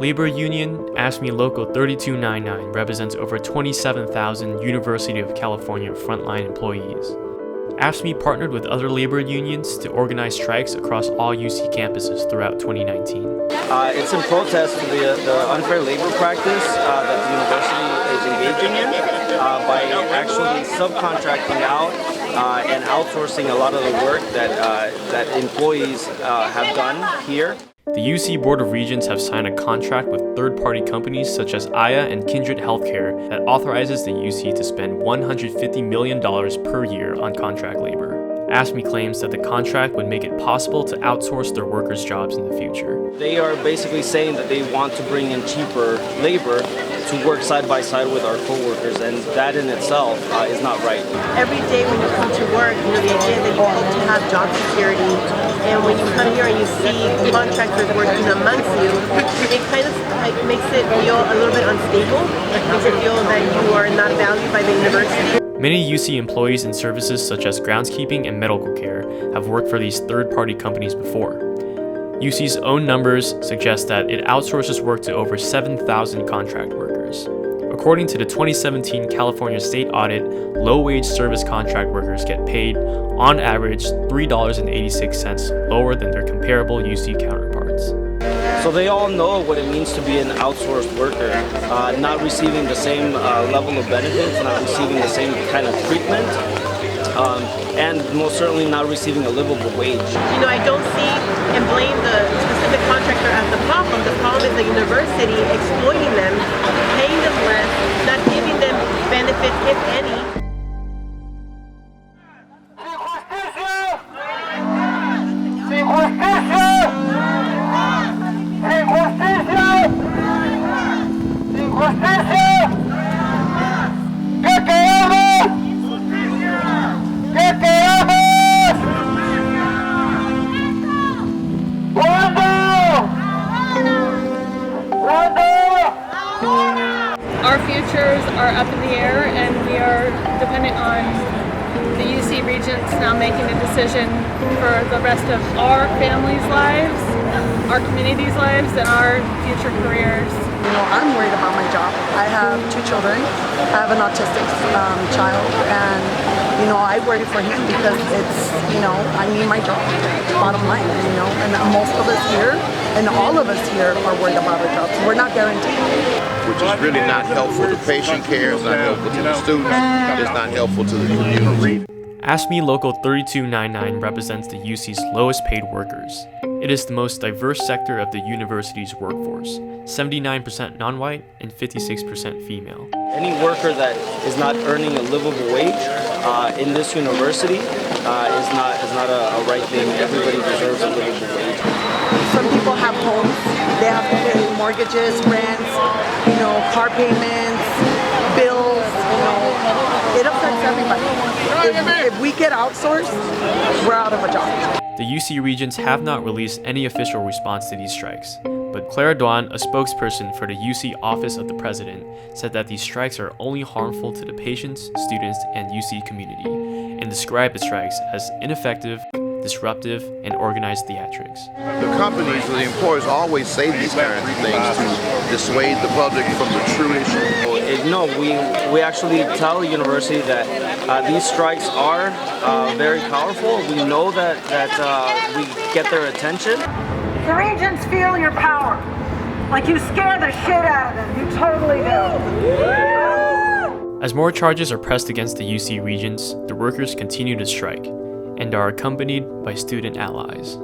Labor union AFSCME Local 3299 represents over 27,000 University of California frontline employees. AFSCME partnered with other labor unions to organize strikes across all UC campuses throughout 2019. It's in protest to the unfair labor practice that the university is engaging in by actually subcontracting out and outsourcing a lot of the work that employees have done here. The UC Board of Regents have signed a contract with third-party companies such as Aya and Kindred Healthcare that authorizes the UC to spend $150 million per year on contract labor. AFSCME claims that the contract would make it possible to outsource their workers' jobs in the future. They are basically saying that they want to bring in cheaper labor to work side by side with our co-workers, and that in itself is not right. Every day when you come to work, the idea that you hope to have job security, and when you come here and you see contractors working amongst you, it kind of makes it feel a little bit unstable. It makes it feel that you are not valued by the university. Many UC employees in services such as groundskeeping and medical care have worked for these third-party companies before. UC's own numbers suggest that it outsources work to over 7,000 contract workers. According to the 2017 California State Audit, low-wage service contract workers get paid, on average, $3.86 lower than their comparable UC counterparts. So they all know what it means to be an outsourced worker, not receiving the same level of benefits, not receiving the same kind of treatment, and most certainly not receiving a livable wage. I don't see and blame the specific contractor as the problem. The problem is the university exploiting them, paying them less, not giving them benefits, if any. Our futures are up in the air, and we are dependent on the UC Regents now making a decision for the rest of our families' lives, our communities' lives, and our future careers. I'm worried about my job. I have 2 children. I have an autistic child, and I worry for him because it's, I need my job, bottom line, and most of us here and all of us here are worried about our jobs. We're not guaranteed. Which is really not helpful to patient care, it's not helpful to the students, it's not helpful to the community. AFSCME Local 3299 represents the UC's lowest paid workers. It is the most diverse sector of the university's workforce, 79% non-white and 56% female. Any worker that is not earning a livable wage in this university is not a right thing. Everybody deserves a livable wage. Some people have homes, they have to pay mortgages, rents, car payments, bills, it affects everybody. If we get outsourced, we're out of a job. The UC Regents have not released any official response to these strikes, but Clara Duan, a spokesperson for the UC Office of the President, said that these strikes are only harmful to the patients, students, and UC community, and described the strikes as ineffective, disruptive, and organized theatrics. The companies or the employers always say these kinds of things to dissuade the public from the true issue. No, we actually tell the university that these strikes are very powerful. We know that we get their attention. The Regents feel your power. Like you scare the shit out of them. You totally do. As more charges are pressed against the UC Regents, the workers continue to strike and are accompanied by student allies.